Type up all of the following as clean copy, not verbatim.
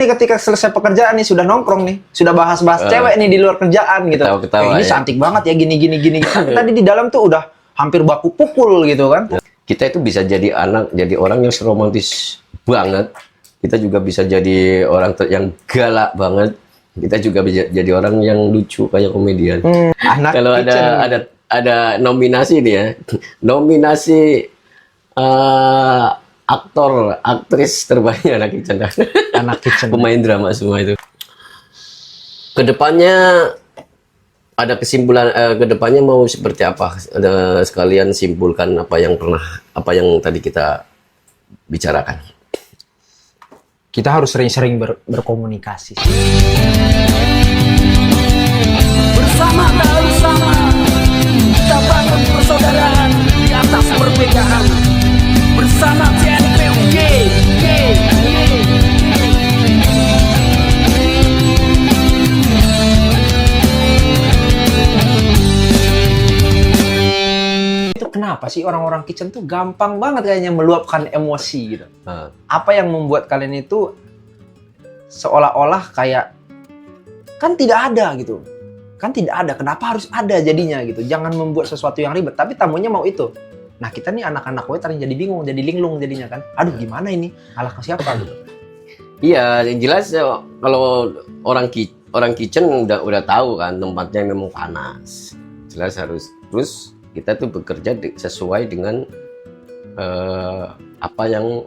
Ketika selesai pekerjaan nih, sudah nongkrong nih, sudah bahas-bahas cewek nih di luar kerjaan gitu. Ketawa-ketawa, Ini cantik banget ya, gini. Tapi tadi di dalam tuh udah hampir baku pukul gitu kan. Kita itu bisa jadi orang yang romantis banget. Kita juga bisa jadi orang yang galak banget. Kita juga bisa jadi orang yang lucu kayak komedian. Kalau ada nominasi nih ya, nominasi aktor, aktris terbaik anak kitchen. Anak kitchen. Pemain drama semua itu. Kedepannya ada kesimpulan, kedepannya mau seperti apa? Ada sekalian simpulkan apa yang tadi kita bicarakan. Kita harus sering-sering berkomunikasi. Bersama kita bangun persaudaraan di atas perbedaan. Bersama TNPUG. Itu kenapa sih orang-orang kitchen tuh gampang banget kayaknya meluapkan emosi gitu. Apa yang membuat kalian itu seolah-olah kayak kan tidak ada gitu. Kan tidak ada, kenapa harus ada jadinya gitu. Jangan membuat sesuatu yang ribet, tapi tamunya mau itu. Nah kita nih anak-anak waiter jadi bingung, jadi linglung jadinya kan. Aduh gimana ini, alah ke siapa gitu. Iya, yang jelas kalau orang kitchen udah tahu kan tempatnya memang panas. Jelas harus. Terus kita tuh bekerja sesuai dengan apa yang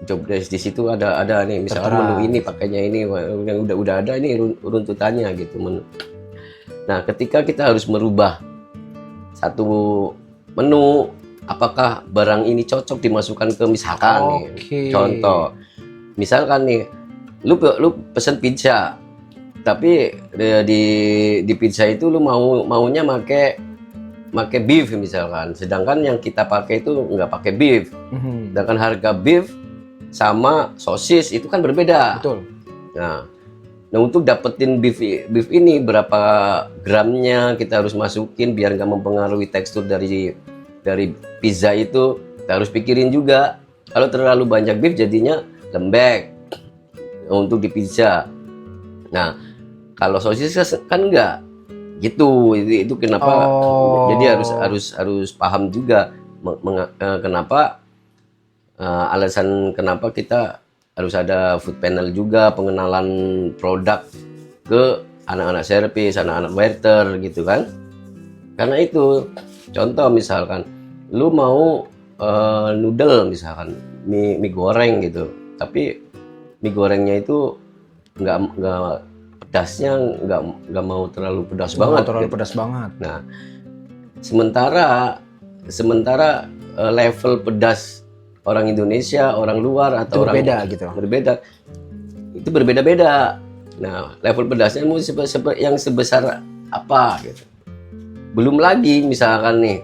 job desk di situ ada nih, misalnya menu ini pakainya ini, yang udah ada ini runtutannya gitu. Nah, ketika kita harus merubah satu menu, apakah barang ini cocok dimasukkan ke misalkan nih, contoh, misalkan nih, lu pesen pizza, tapi di pizza itu lu maunya make beef misalkan, sedangkan yang kita pakai itu nggak pakai beef, sedangkan harga beef sama sosis itu kan berbeda. Betul. Nah untuk dapetin beef ini berapa gramnya kita harus masukin biar nggak mempengaruhi tekstur dari pizza itu, kita harus pikirin juga. Kalau terlalu banyak beef jadinya lembek untuk di pizza. Nah kalau sosis kan enggak gitu, itu kenapa. Jadi harus paham juga kenapa alasan kenapa kita harus ada food panel juga, pengenalan produk ke anak-anak servis, anak-anak waiter gitu kan. Karena itu contoh misalkan lu mau noodle misalkan mie goreng gitu, tapi mie gorengnya itu nggak pedasnya nggak mau terlalu pedas banget. Terlalu gitu. pedas banget. Nah, sementara level pedas orang Indonesia, orang luar atau orang berbeda, itu berbeda-beda. Nah, level pedasnya mau yang sebesar apa gitu. Belum lagi misalkan nih,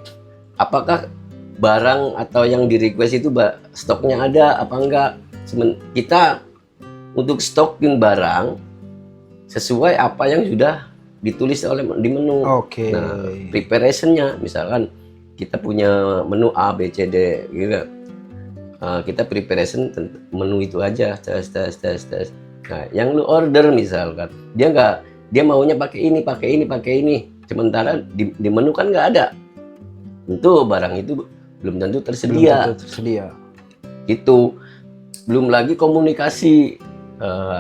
apakah barang atau yang di request itu stoknya ada apa enggak. Kita untuk stokin barang sesuai apa yang sudah ditulis di menu. Nah, preparationnya misalkan kita punya menu A, B, C, D gitu. Kita preparation menu itu aja, tes. Nah, yang lu order misalkan dia maunya pakai ini, sementara di menu kan nggak ada. Tentu barang itu belum tentu tersedia. Itu belum lagi komunikasi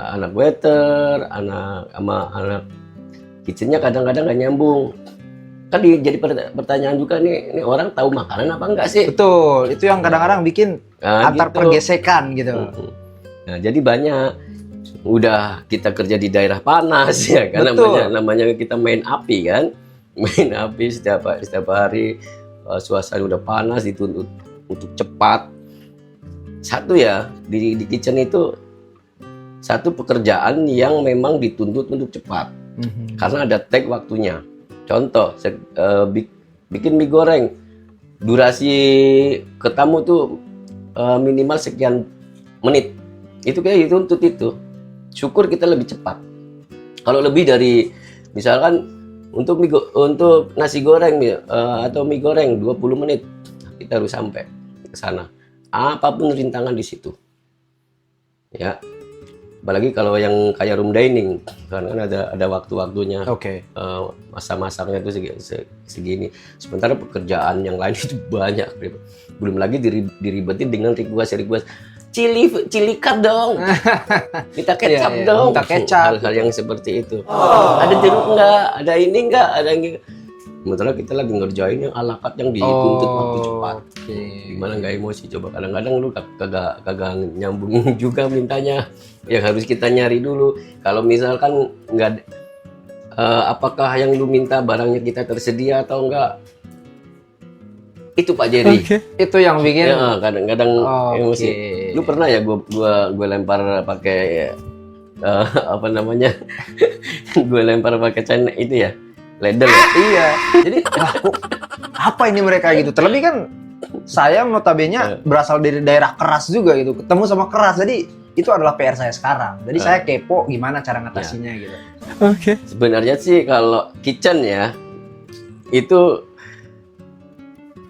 anak waiter, anak kitchennya kadang-kadang nggak nyambung. Kan jadi pertanyaan juga nih orang tahu makanan apa enggak sih? Betul, itu yang kadang-kadang bikin antar gitu. pergesekan gitu. Nah, jadi banyak udah kita kerja di daerah panas ya kan, namanya kita main api kan. Main api setiap hari, suasana udah panas, dituntut untuk cepat. Satu ya, di kitchen itu satu pekerjaan yang memang dituntut untuk cepat. Karena ada tag waktunya. Contoh, bikin mie goreng, durasi ke tamu tuh minimal sekian menit. Itu kayak dituntut itu. Syukur kita lebih cepat. Kalau lebih dari, misalkan untuk nasi goreng atau mie goreng 20 menit, kita harus sampai ke sana. Apapun rintangan di situ. Ya. Apalagi kalau yang kayak room dining, karena ada waktu-waktunya. Oke. Masa masaknya itu segini. Sementara pekerjaan yang lain itu banyak. Belum lagi diribetin dengan request. Cili cut dong. Minta kecap dong. Minta kecap. Hal-hal yang seperti itu. Ada jeruk enggak? Ada ini enggak? Ada ini. Sementara kita lagi ngerjain yang ala carte yang dituntut waktu cepat. Gimana nggak emosi? Coba kadang-kadang lu kagak nyambung juga mintanya. Yang harus kita nyari dulu. Kalau misalkan nggak, apakah yang lu minta barangnya kita tersedia atau enggak? Itu Pak Jerry. Itu yang bikin. Ya, kadang-kadang emosi. Lu pernah ya gua lempar pakai apa namanya? Gue lempar pakai China itu ya. Ledel. Iya. Jadi kok apa ini mereka gitu. Terlebih kan saya notabene berasal dari daerah keras juga gitu. Ketemu sama keras. Jadi itu adalah PR saya sekarang. Jadi saya kepo gimana cara ngatasinya gitu. Sebenarnya sih kalau kitchen ya itu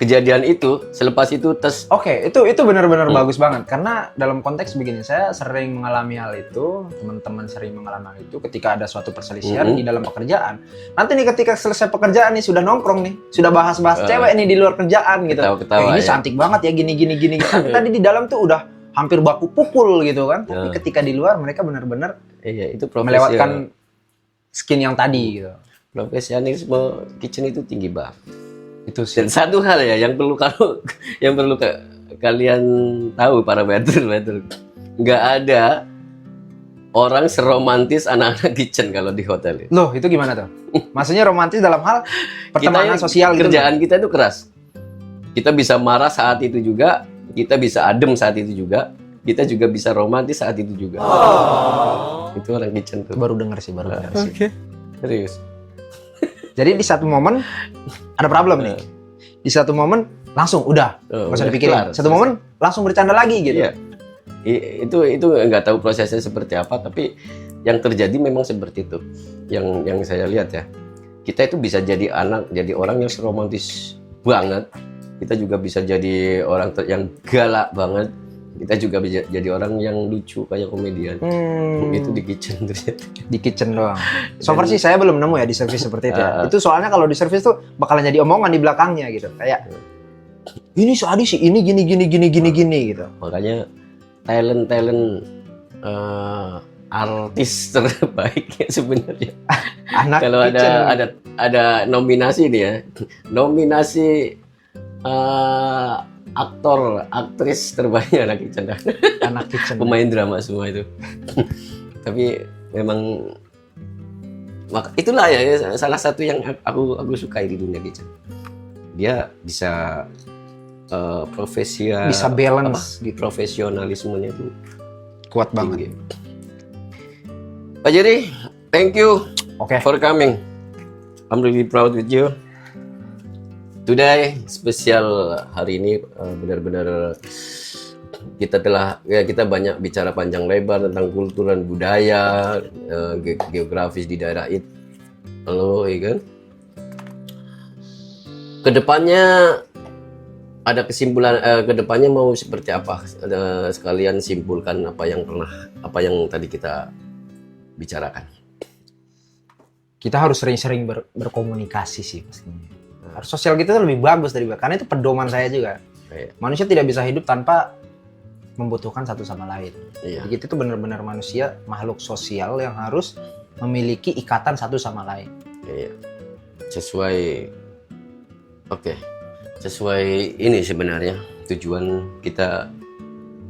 kejadian itu selepas itu tes. Itu benar-benar bagus banget karena dalam konteks begini, saya sering mengalami hal itu, teman-teman sering mengalami hal itu ketika ada suatu perselisihan di dalam pekerjaan. Nanti nih ketika selesai pekerjaan nih sudah nongkrong nih, sudah bahas-bahas cewek nih di luar kerjaan gitu. Ketawa-ketawa, ini cantik banget ya gini. Tapi tadi di dalam tuh udah hampir baku pukul gitu kan. Tapi ketika di luar mereka benar-benar itu melewatkan skin yang tadi gitu. Profesionalisme kitchen itu tinggi banget. Itu sih. Dan satu hal ya yang perlu kalian tahu para waiter, nggak ada orang seromantis anak-anak kitchen kalau di hotel. Loh, itu gimana tuh? Maksudnya romantis dalam hal pertemanan sosial gitu. Kerjaan kita itu keras. Kita bisa marah saat itu juga, kita bisa adem saat itu juga, kita juga bisa romantis saat itu juga. Itu orang kitchen tuh. Baru dengar sih. Serius. Jadi di satu momen ada problem nih. Di satu momen langsung udah nggak usah dipikirin. Satu momen langsung bercanda lagi gitu. Iya. Itu nggak tahu prosesnya seperti apa, tapi yang terjadi memang seperti itu. Yang saya lihat ya. Kita itu bisa jadi orang yang romantis banget. Kita juga bisa jadi orang yang galak banget. Kita juga bisa jadi orang yang lucu kayak komedian. Itu di kitchen ternyata. Di kitchen doang. So far sih saya belum nemu ya di service seperti itu ya. Itu soalnya kalau di service tuh bakalan jadi omongan di belakangnya gitu. Kayak ini so Adi sih ini gini gitu. Makanya talent artis terbaik ya sebenarnya. Kalau ada nominasi nih ya. Nominasi aktor, aktris terbaik anak kitchen. Pemain drama semua itu. Tapi memang itulah ya salah satu yang aku sukai di dunia kitchen. Dia bisa bisa balance gitu. Profesionalismenya itu kuat banget. Pak Jerry, thank you for coming. I'm really proud with you. Today spesial hari ini benar-benar kita banyak bicara panjang lebar tentang kultur dan budaya, geografis di daerah itu. Halo, ya kan? Kedepannya ada kesimpulan, kedepannya mau seperti apa? Sekalian simpulkan apa yang tadi kita bicarakan. Kita harus sering-sering berkomunikasi sih pastinya. Sosial kita tuh lebih bagus karena itu pedoman saya juga. Manusia tidak bisa hidup tanpa membutuhkan satu sama lain. Jadi kita tuh benar-benar manusia, makhluk sosial yang harus memiliki ikatan satu sama lain. Sesuai ini sebenarnya tujuan kita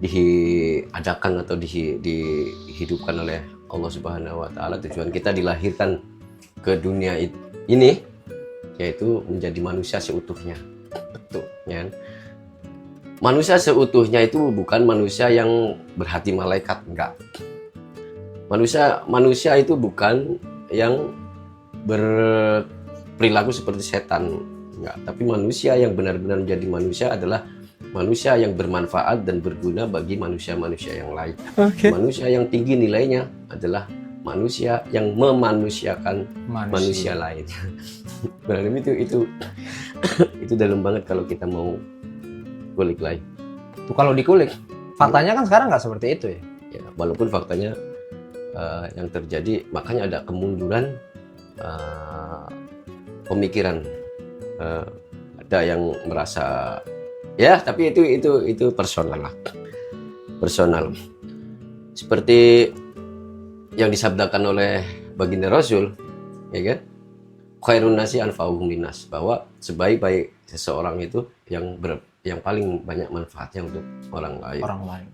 diadakan atau dihidupkan oleh Allah Subhanahu wa taala. Tujuan kita dilahirkan ke dunia ini yaitu menjadi manusia seutuhnya. Betul, ya. Manusia seutuhnya itu bukan manusia yang berhati malaikat, enggak. Manusia itu bukan yang berperilaku seperti setan, enggak. Tapi manusia yang benar-benar menjadi manusia adalah manusia yang bermanfaat dan berguna bagi manusia-manusia yang lain. Manusia yang tinggi nilainya adalah manusia yang memanusiakan manusia lain. Berarti itu dalam banget kalau kita mau kulik lagi. Tuh kalau dikulik, faktanya kan sekarang nggak seperti itu ya. Walaupun faktanya yang terjadi, makanya ada kemunduran pemikiran. Ada yang merasa ya, tapi itu personal lah, personal. Seperti yang disabdakan oleh baginda Rasul, ya kan? Khairun nasi anfa'uhum linnas, bahwa sebaik-baik seseorang itu yang paling banyak manfaatnya untuk orang lain.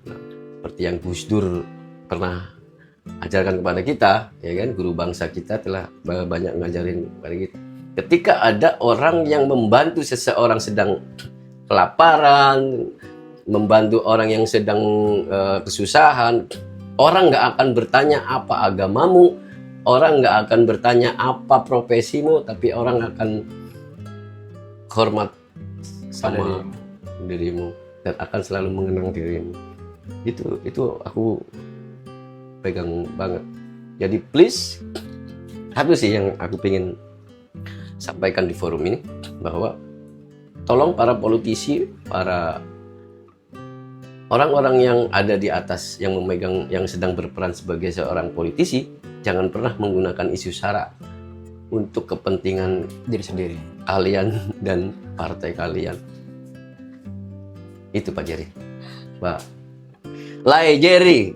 Nah, seperti yang Gus Dur pernah ajarkan kepada kita, ya kan? Guru bangsa kita telah banyak ngajarin kepada kita. Ketika ada orang yang membantu seseorang sedang kelaparan, membantu orang yang sedang kesusahan, orang nggak akan bertanya apa agamamu, orang nggak akan bertanya apa profesimu, tapi orang akan hormat sama dirimu dan akan selalu mengenang dirimu. Itu aku pegang banget. Jadi please, satu sih yang aku pengen sampaikan di forum ini, bahwa tolong para politisi, para orang-orang yang ada di atas, yang memegang, yang sedang berperan sebagai seorang politisi, jangan pernah menggunakan isu SARA untuk kepentingan diri sendiri, kalian dan partai kalian. Itu Pak Jerry. Pak Lai Jerry.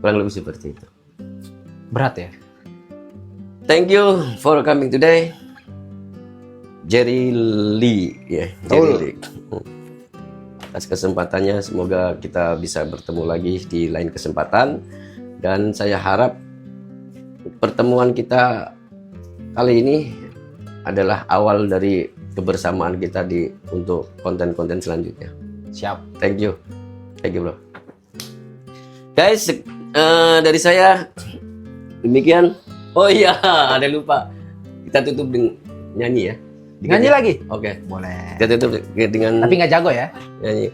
Kurang lebih seperti itu. Berat ya? Thank you for coming today. Jerry Lee, ya, Jerry Lee. Atas kesempatannya, semoga kita bisa bertemu lagi di lain kesempatan. Dan saya harap pertemuan kita kali ini adalah awal dari kebersamaan kita untuk konten-konten selanjutnya. Siap. Thank you bro. Guys, dari saya demikian. Oh iya, ada lupa. Kita tutup dengan nyanyi ya. Nyanyi lagi? Oke. Boleh. Kita tutup dengan. Tapi nggak jago ya? Nyanyi.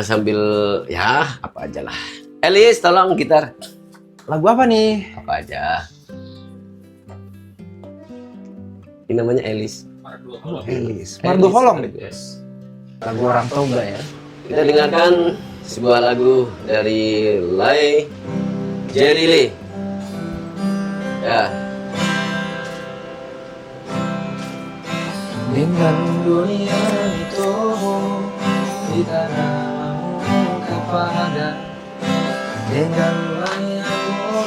Sambil ya apa aja lah. Elis, tolong gitar. Lagu apa nih? Apa aja. Ini namanya Elis. Elis. Mardu Holong. Lagu orang Toba ya. Kita dengarkan sebuah lagu dari Lai Jerry Lee. Ya. Dengan dunia itu di tanahmu kepada, dengan layakmu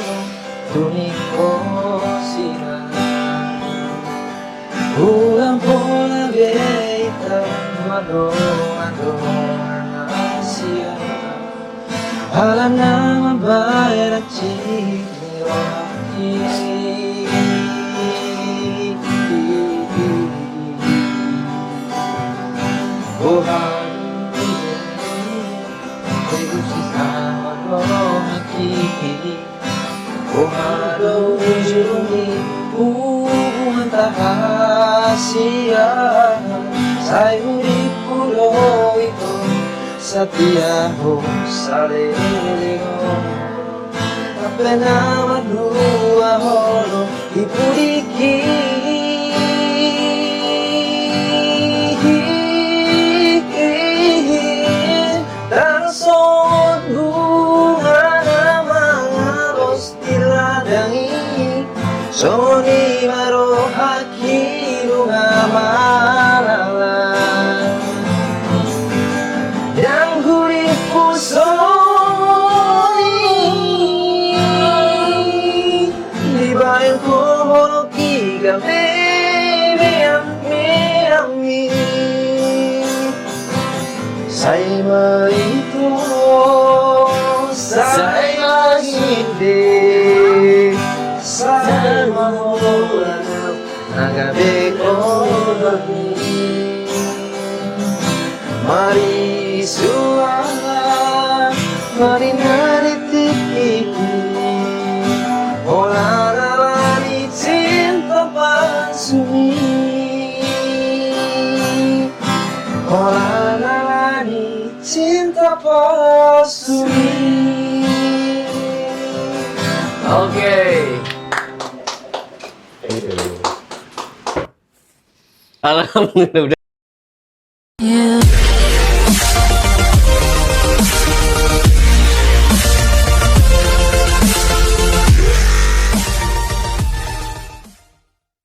tuniko sira ulang pola beita mado Asia alam nama bayar Satiaho salelego apena madua holo ipuriki tansot bunga nama ngaros tiladangi soni maro hakiru ngamalala yang guriku soni dibayang ko holoki game ami say marito say magindi say mamulanap nagabi ko mari suara mari naritik olah nalani cinta palsumi olah nalani cinta palsumi. Oke. Alhamdulillah.